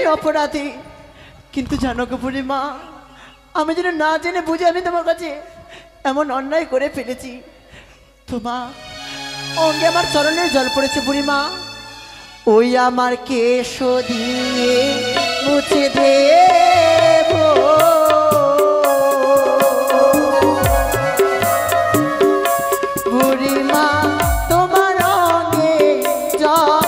আমি অপরাধী, কিন্তু জানো গো বুড়িমা, আমি যেন না জেনে বুঝে আমি তোমার কাছে এমন অন্যায় করে ফেলেছি। তোমা অঙ্গে আমার চরণের জল পড়েছে বুড়িমা, ওই আমার কেশ দিয়ে মুছে দেব বুড়িমা তোমার অঙ্গে জল।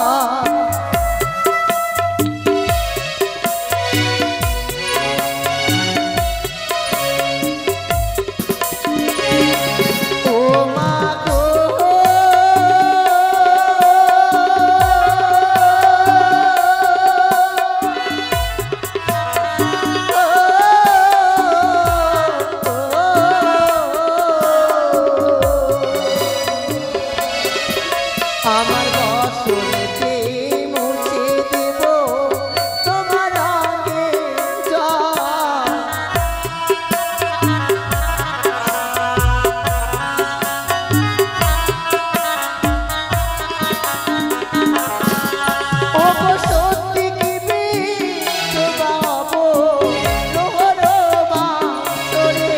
ও মা গো আমার বসন্তে মুছে দেব তোমার রঙে জল। ও গো সত্যি কি মিথ্যে বাবু লোহর বাঁশরে,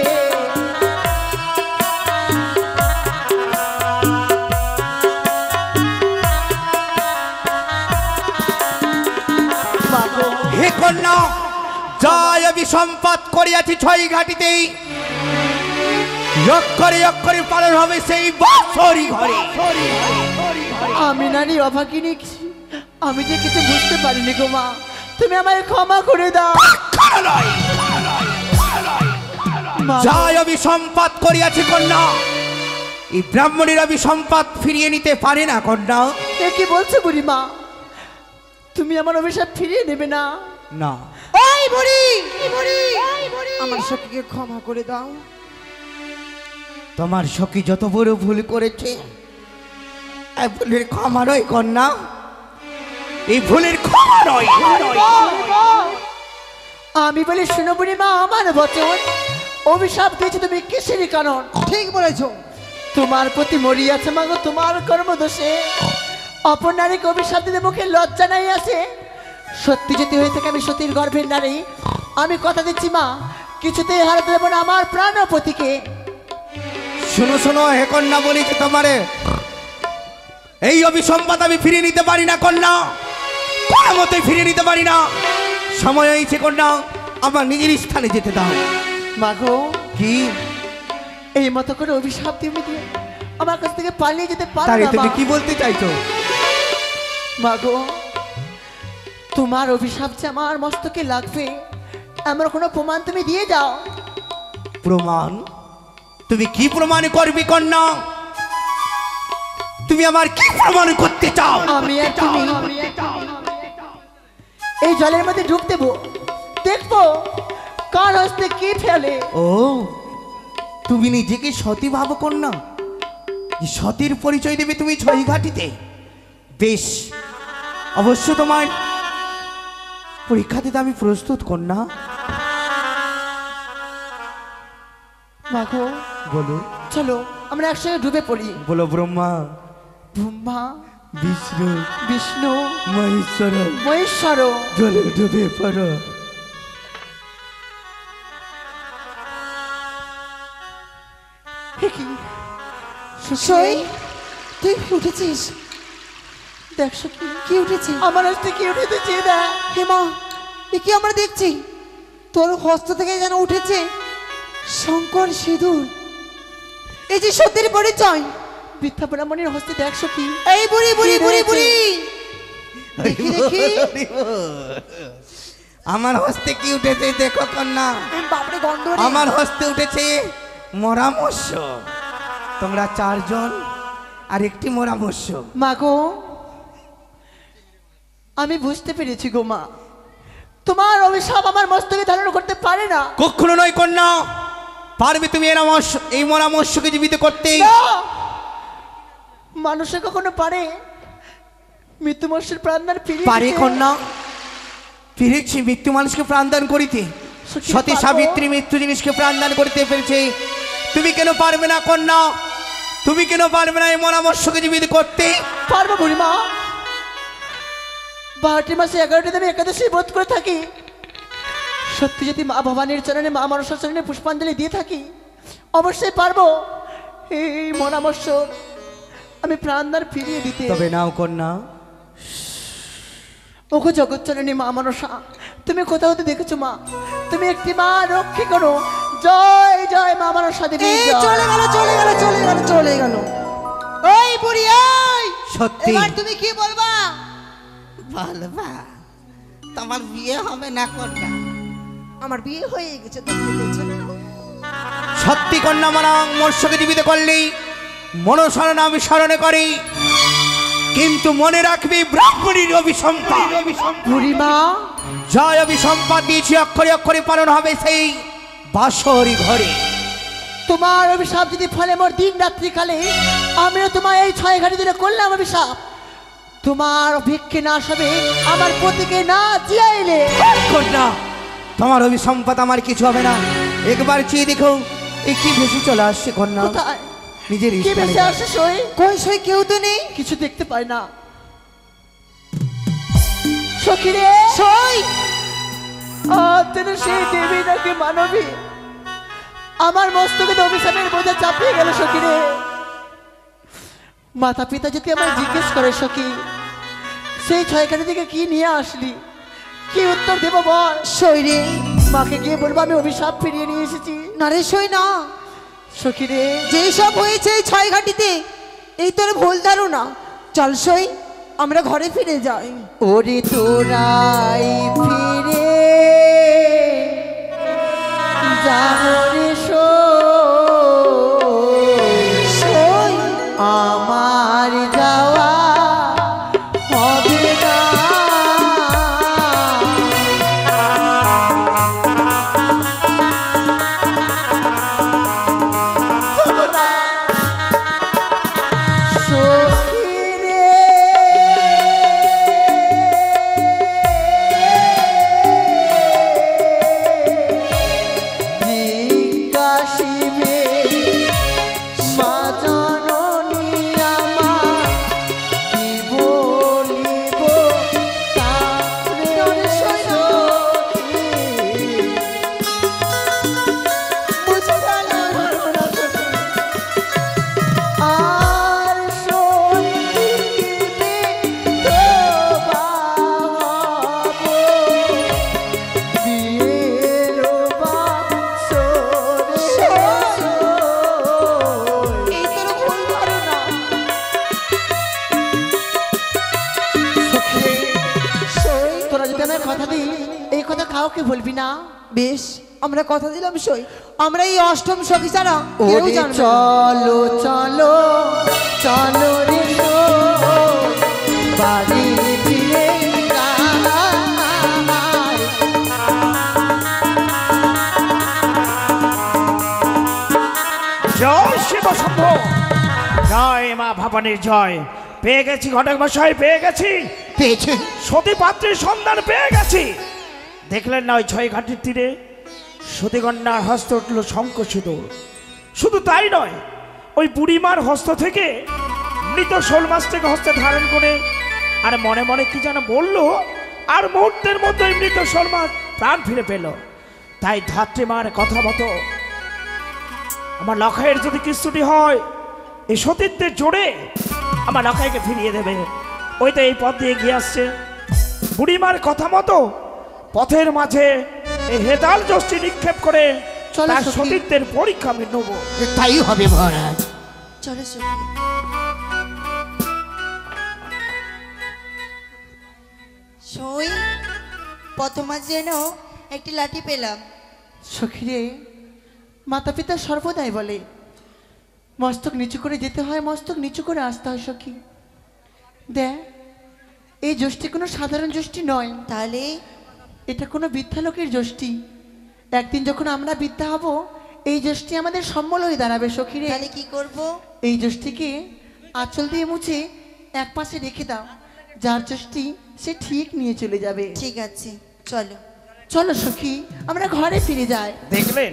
হে কন্যা, যাই আমি সম্পাদ করিয়াছি ছয় ঘাটিতেই, অক্ষরে অক্ষরে পালন হবে সেই বাঁশরি ঘরে। আমি নারী অভাগিনী, আমি যে কিছু বুঝতে পারিনি গো মা, তুমি আমায় ক্ষমা করে দাও। মা গো, যাই আমি সম্পাদ করিয়াছি কন্যা, এই ব্রাহ্মণের আমি সম্পাদ ফিরিয়ে নিতে পারে না কন্যা। এ কি বলছো বুড়িমা, তুমি আমার অভিশাপ ফিরিয়ে নেবে না? না, এই বুড়ি, আমার সখীকে ক্ষমা করে দাও। তোমার সখী যত বড় ভুল করেছে, এই ভুলের ক্ষমা নয় কন্যা, এই ভুলের ক্ষমা নয়। আমি বলি শুনো বুড়িমা, আমার বচন অভিশাপ দিয়েছি তুমি কিসেরই কারণ? ঠিক বলেছো। তোমার প্রতি মরিয়াছে মাগো, তোমার কর্মদোষে অপর নারীকে অভিশাপ দিতে মুখে লজ্জা নাই আছে। সত্যি যদি হয়ে থাকে আমি সতীর গর্ভের নারী, আমি কথা দিচ্ছি মা, কিছুতেই হারাতে দেবো না আমার প্রাণপতিকে। শোনো শোনো হে কন্যা, বলেছি তোমারে এই অভিসম্পাদ আমি ফিরিয়ে নিতে পারি না কন্যা, কোনো মতেই ফিরিয়ে নিতে পারি না। সময় হয়েছে কন্যা, আমার নিজের স্থানে যেতে দাও। মাগো, কি এই মতো করে অভিশাপ দিয়ে আমার কাছ থেকে পালিয়ে যেতে পারো তাই না তুমি মা। কি বলতে চাইছো? মাগো, তোমার অভিশাপ যে আমার মস্তকে লাগবে এমন কোনো প্রমাণ তুমি দিয়ে যাও। প্রমাণ? তুমি কি প্রমাণ করবে কন্যা? তুমি আমার কি প্রমাণ করতে চাও? আমি আর তুমি এই জলের মধ্যে ডুব দেবো, দেখবো কার হস্তে কি ফেলে। ও, তুমি নিজেকে সতী ভাবো কন্যা, যে সতীর পরিচয় দেবে তুমি ছয় ঘাটিতে? বেশ, অবশ্য তোমার পরীক্ষা দিতে আমি প্রস্তুত কন্যা। মাগো, বলো চলো আমরা একসঙ্গে ডুবে পড়ি। বলো ব্রহ্মা, ব্রহ্মা, বিষ্ণু, বিষ্ণু, মহেশ্বর, মহেশ্বর, জলে ডুবে পড়ো। হে কি সই, তুই উঠেছিস? দেখছো কি কি উঠেছে? আমার হস্তে কি উঠেছে চেয়ে দেখ। হেমা, এ কি আমরা দেখছি? তোর হস্ত থেকে যেন উঠেছে শঙ্কর সিঁদুর। এই যে সত্যের পরিচয়। বৃদ্ধা ব্রাহ্মণের হস্তে দেখছো কি? এই বুড়ি বুড়ি কি বুড়ি রয়েছে? বুড়ি, দেখি দেখি। আমার হস্তে কি উঠেছে দেখো কন্যা। বাপরে গন্ধ রে। আমার হস্তে উঠেছে মরামস্য। তোমরা চারজন আর একটি মরামস্য। মাগো, আমি বুঝতে পেরেছি গো মা, তোমার অভিশাপ আমার মস্তকে ধারণ করতে পারে না। কখনো নয় কন্যা, পারবে তুমি এই মরামস্যকে জীবিত করতে? না! মানুষে কখনো পারে মৃত্যু মনুষ্যের প্রাণদান ফিরিয়ে পারে দিতে? কন্যা, ফিরেছি মৃত্যু মানুষকে প্রাণদান করিতে। সত্যি সতী পারবো? সাবিত্রী মৃত্যু জিনিসকে প্রাণদান করিতে পেরেছে, তুমি কেন পারবে না কন্যা? তুমি কেন পারবে না এই মরামস্যকে জীবিত করতে? পারবো বুড়িমা, 12টি মাসে 11টি দিন আমি একাদশী বোধ করে থাকি। সত্যি যদি মা ভবানীর চরণে, মা মনসার চরণে পুষ্পাঞ্জলি দিয়ে থাকি, অবশ্যই পারবো এই মনামস্বর আমি প্রাণদান ফিরিয়ে দিতে। তবে নাও কন্যা। ওগো জগৎচরণী মা মনসা, তুমি কোথাও তো দেখেছো মা? তুমি একটি মা, রক্ষী করো। জয় জয় মা মনসা দেবী। এই চলে গেল চলে গেল চলে গেল চলে গেল। ওই বুড়ি ওই, সত্যি এবার তুমি কি বলবা? বলবা তোমার বিয়ে হবে না কন্যা? আমার বিয়ে হয়ে গেছে, তুমি দেখছো না? সত্যি কন্যা মানাং মৎস্যকে জীবিত করলি মনসার নাম স্মরণে করি, কিন্তু মনে রাখবি ব্রাহ্মণীর অভিসম্পা। বুড়িমা, জয় অভিসম্পা দিয়েছি, অক্ষরে অক্ষরে পালন হবে সেই বাসরি ঘরে। তোমার অভিশাপ যদি ফলে মোর দিন রাত্রি কালে, আমিও তোমার এই 6 ঘাটি দিলে করলাম অভিশাপ। তোমার ভিক্ষে নাশ হবে, আমার পতিকে না জিয়াইলে। কন্যা, তোমার অভিসম্পাদ আমার কিছু হবে না। একবার চেয়ে দেখো এই কি ভেসে চলে আসছে কন্যা। কোথায় নিজের কি স্থানে বেশি যাও। আসে সই? কই সই কেউ তো নেই। কিছু দেখতে পাই না। সখী রে, সই তেন সেই দেবী নাকি মানবী আমার মস্তকে তো অভিশাপের বোঝা চাপিয়ে গেল সখী রে। মাতা পিতা যদি আমার জিজ্ঞেস করে সখী সেই 6 ঘাটি থেকে কি নিয়ে আসলি, কি উত্তর দেবো বল? সই রে, মাকে গিয়ে বলবো আমি অভিশাপ ফিরিয়ে নিয়ে এসেছি। না রে সই না, সখী রে, যেই সব হয়েছে এই 6 ঘাটিতে, এই তোর ভুল ধারণা। চল সই, আমরা ঘরে ফিরে যাই। ওরে তোরাই ফিরে যাবো রে সই আমার যাওয়া হবে না। সখী রে, জিজ্ঞাসিবে মা জননী আমার, কি বলিব তারে সখী। বুঝে গেল আর সইবে তোবা হব, বিয়ের বাসরে এই তোর ভুল ধারণা। সখী, সই তোরা যদি আমার কথা দিই এই কথা কাউকে বলবি না। বেশ, আমরা কথা দিলাম সই, আমরা এই অষ্টম সখী ছাড়া কেউ ওরে জানবে না। চলো চলো চলো রে সই, বাড়ি ফিরে যাই। জয় শিব শম্ভ, জয় মা ভবানীর জয়। পেয়ে গেছি ঘটক মশাই, পেয়ে গেছি। পেয়েছে? সতী পাত্রের সন্ধান পেয়ে গেছি। দেখলেন না ওই 6 ঘাটির তীরে সতীকন্যার হস্ত উঠল শঙ্খ সিঁদুর। শুধু তাই নয়, ওই বুড়িমার হস্ত থেকে মৃত শোল মাছটাকে হস্তে ধারণ করে আর মনে মনে কি যেন বললো, আর মুহূর্তের মধ্যে মৃত শোল মাছ প্রাণ ফিরে পেল। তাই ধাত্রীমার কথা মতো আমার লখাইয়ের যদি কিস্তুটি হয়, এই সতীত্বের জোরে আমার লখাইকে ফিরিয়ে দেবে। ওই তো এই পথ দিয়ে গিয়ে আসছে। বুড়িমার কথা মতো পথের মাঝে এই হেতাল যষ্টি নিক্ষেপ করে চলো তার সখী। সতীত্বের পরীক্ষা আমি নেব। তাই হবে মহারাজ। চলো সখী। সই প্রথমা যেন একটি লাঠি পেলাম। সখী রে, মাতা পিতা সর্বদাই বলে মস্তক নিচু করে যেতে হয়, মস্তক নিচু করে আসতে হয়। সখী দেখ, এই যষ্টি কোনো সাধারণ যষ্টি নয়, তাহলে এটা কোনো বিদ্যা লোকের যষ্টি। একদিন যখন আমরা বিদ্যা হব, এই যষ্টি আমাদের সম্বল হয়ে দাঁড়াবে। সখী রে, তাহলে কি করব? এই যষ্টিকে আঁচল দিয়ে মুছে এক পাশে রেখে দাও, যার যষ্টি সে ঠিক নিয়ে চলে যাবে। ঠিক আছে, চলো। চলো সখী, আমরা ঘরে ফিরে যাই। দেখলেন,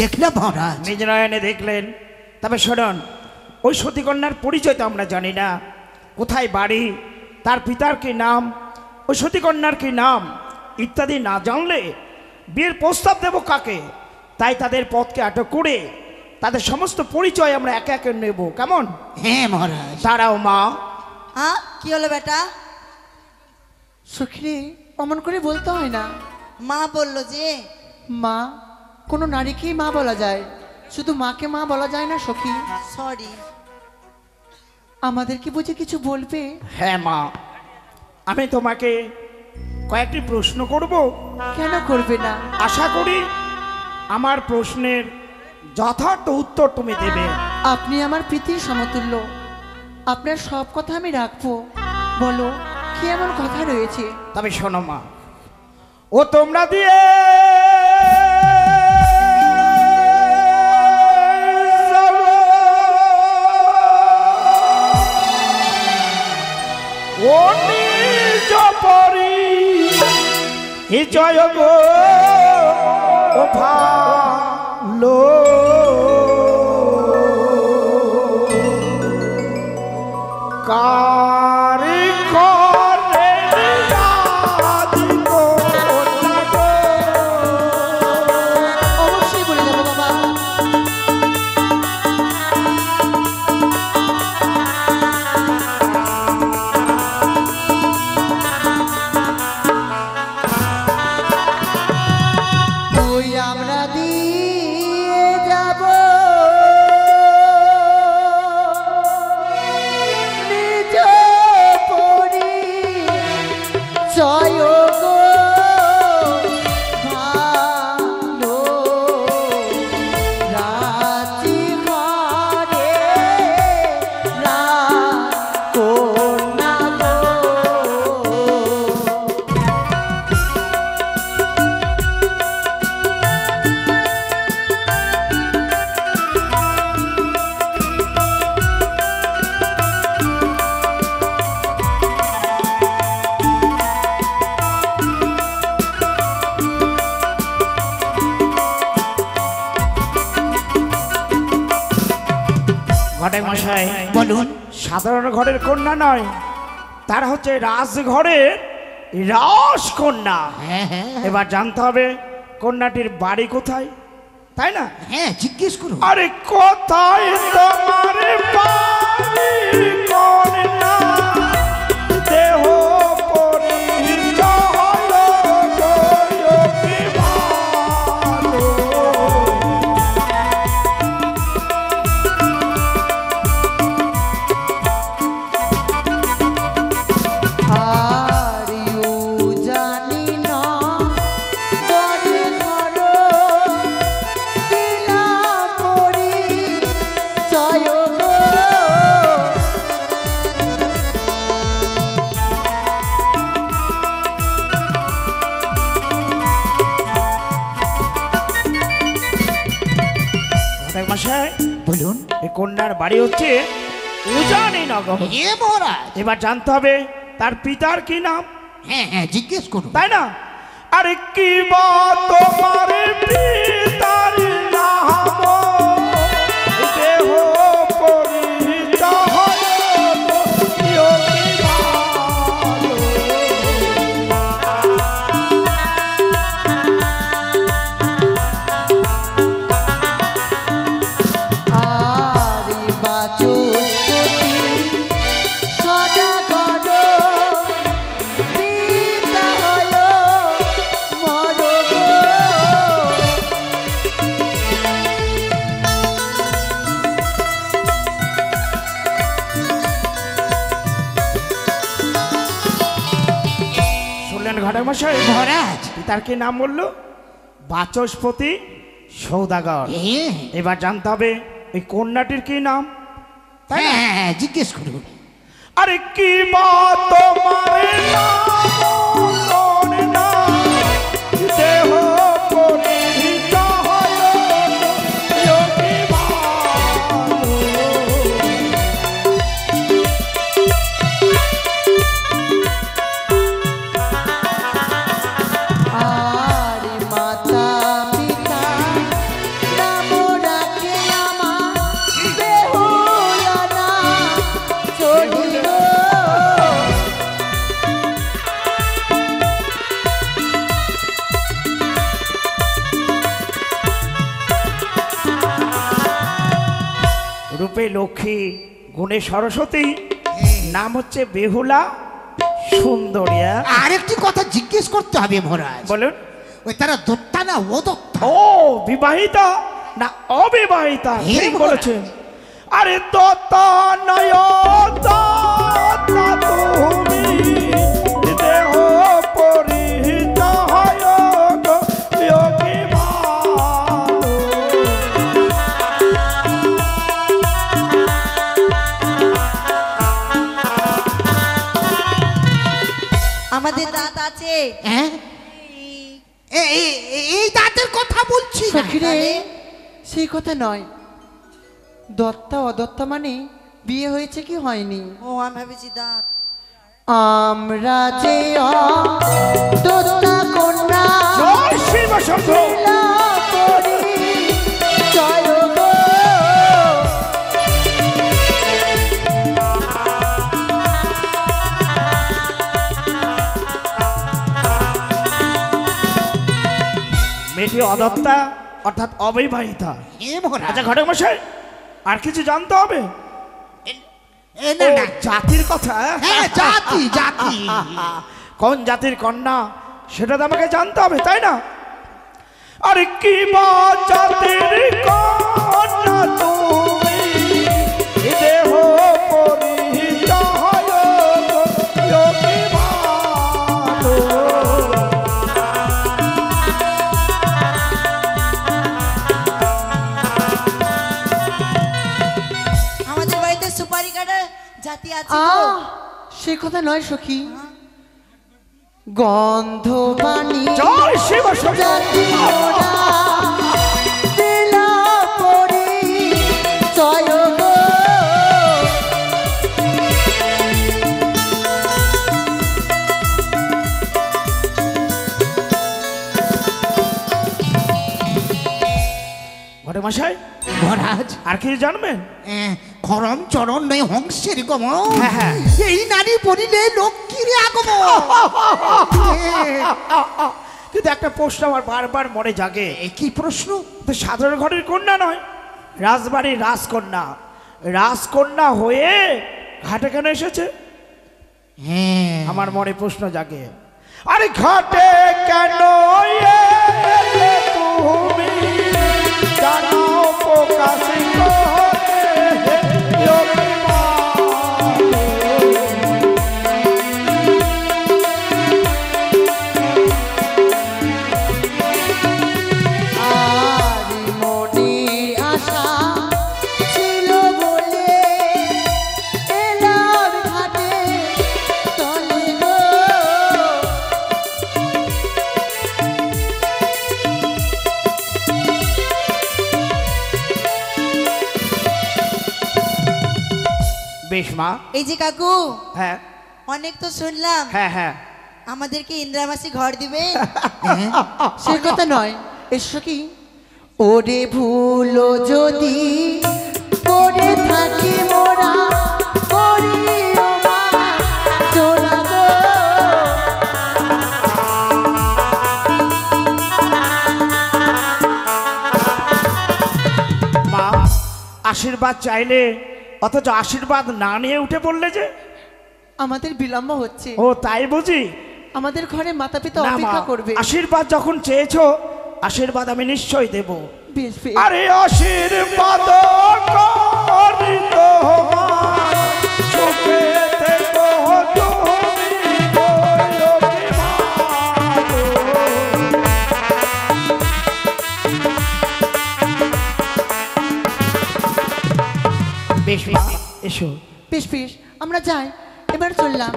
দেখলে মহারাজ? নিজ নয়নে দেখলেন। তবে শোনন, ওই সতীকন্যার পরিচয় তো আমরা জানি না। কোথায় বাড়ি, তার পিতার কি নাম, ওই সতীকন্যার কি নাম ইত্যাদি না জানলে বিয়ের প্রস্তাব দেব কাকে? তাই তাদের পথকে আটক করে তাদের সমস্ত পরিচয় আমরা একে একে নেব, কেমন? হ্যাঁ মহারাজ। দাঁড়াও মা। হ্যাঁ কি হলো বেটা? সখী অমন করে বলতে হয় না। মা বললো যে মা, কোনো নারীকেই মা বলা যায়, শুধু মাকে মা বলা যায় না সখী। সরি। আমাদের কি বুঝে কিছু বলবে? হ্যাঁ মা, আমি তোমাকে কয়েকটি প্রশ্ন করব। কেন করবে না? আশা করি আমার প্রশ্নের যথার্থ উত্তর তুমি দেবে। আপনি আমার পিতার সমতুল্য, আপনার সব কথা আমি রাখবো। বলো কি এমন কথা রয়েছে? তবে শোনো মা, ও তোমরা দিয়ে ও নিজ পরি জয় গো ও ভালো কারি করে রাজি গো না গো। অবশ্যই বলে যাবো বাবা। ওই আমরা দিয়ে যাব নিজ পরি জয় গো ভালো রাজি ঘরে কন্যা গো। ঘটক মশাই, বলুন। সাধারণ ঘরের কন্যা নয়, তারা হচ্ছে রাজঘরের রাজকন্যা। হ্যাঁ হ্যাঁ এবার জানতে হবে কন্যাটির বাড়ি কোথায়, তাই না? হ্যাঁ জিজ্ঞেস করুন। আরে কোথায় তোমার বাড়ি কন্যা, দেহ পরিচয় গো কি ভালো। হারিও জানি না ঘরে ঘর দিলা পরি জয় গো। ঘটক মশাই, বলুন। এই কন্যার বাড়ি হচ্ছে উজানি নগর। এ মহারাজ। এবার জানতে হবে তার পিতার কি নাম, হ্যাঁ হ্যাঁ জিজ্ঞেস করুন। তাই না? আরে কি বা তোমার পিতার নাম, দেহ পরিচয় গো কি ভালো। আরে বাচস্পতি সদা গণ পিতা হলো মর গো। শুনলেন ঘটক মশাই? মহারাজ। পিতার কি নাম বললো? বাচস্পতি সৌদাগর। হ্যাঁ এবার জানতে হবে এই কন্যাটির কি নাম, তাই না? হ্যাঁ হ্যাঁ জিজ্ঞেস করুন। আরে কি বা তোমার নাম কন্যা, দেহ পরিচয় গো কি ভালো। আরে মাতা পিতা নাম রাখে আমার বেহুলা না চলিল। রূপে লক্ষ্মী, গুণে সরস্বতী, নাম হচ্ছে বেহুলা সুন্দরিয়া। আরেকটি কথা জিজ্ঞেস করতে হবে মহারাজ। বলুন। ওই তারা দত্তা না ও দত্তা? ও বিবাহিতা না অবিবাহিতা? হে ঠিক মহারাজ। বলেছেন। আরে দত্তা নয় দত্তা তুমি, দেহ পরিহিত হয় গো যোগী ভালো। আমাদের দাঁত আছে। হ্যাঁ এই দাঁতের কথা বলছি না। সখী রে, সেই কথা নয়। দত্তা অদত্তা মানে বিয়ে হয়েছে কি হয়নি। ও আমি ভেবেছি দাঁত। আমরা যে অদত্তা কন্যা জয় শিব শম্ভু। লাভ করি, জয় গো। মেয়েটি অদত্তা অর্থাৎ অবিবাহিতা। হে মহারাজ। আচ্ছা ঘটক মশাই, আর কিছু জানতে হবে? না ও, না। জাতির কথা? হ্যাঁ জাতি জাতি। কোন জাতির কন্যা সেটা তো আমাকে জানতে হবে, তাই না? আরে কি বা জাতির কন্যা তুমি, দেহ পরিহিত হয় গো যোগী ভালো। আমাদের বাড়িতে সুপারি কাটার জাতি আছে আ গো। সে কথা নয় সখী, গন্ধবাণী জয় শিব শম্ভু। জাতি মোরা, বেলা পরি, জয় গো। ঘটক মশাই, মহারাজ। আর কিছু জানবেন? খরম চরণ নয় হংসের গমন। হ্যাঁ, হ্যাঁ। এই নারী পড়িলে লক্ষ্মীর আগমন। কিন্তু একটা প্রশ্ন আমার বারবার মনে জাগে। কি প্রশ্ন? তো সাধারণ ঘরের কন্যা নয়, রাজবাড়ির রাজকন্যা। রাজকন্যা হয়ে ঘাটে কেন এসেছে? হ্যাঁ আমার মনে প্রশ্ন জাগে। আরে ঘাটে কেন এলে তুমি, জানাও প্রকাশ করে যোগী ভালো। আর মনে আশা ছিল বলে এলাম ঘাটে তলে গো। বেশ মা। এই যে কাকু, হ্যাঁ অনেক তো শুনলাম, হ্যাঁ হ্যাঁ। আমাদেরকে ইন্দ্রামাসী ঘর দিবে। সে কথা নয়, এসো কি। ওরে ভুলো যদি করে থাকি মোরা, করিও মা জোড়া গো। মা, আশীর্বাদ চাইলে অথচ আশীর্বাদ না নিয়ে উঠে পড়লে যে? আমাদের বিলম্ব হচ্ছে, ও তাই বুঝি? আমাদের ঘরে মাতা পিতা না মা, অপেক্ষা করবে। আশীর্বাদ যখন চেয়েছো, আশীর্বাদ আমি নিশ্চয়ই দেব। বেশ বেশ। আরে আশীর্বাদ করি তোমার, সুখে থেকো তুমি গো যোগী ভালো। বেশ মা, এসো। বেশ বেশ, আমরা যাই, এবার চললাম।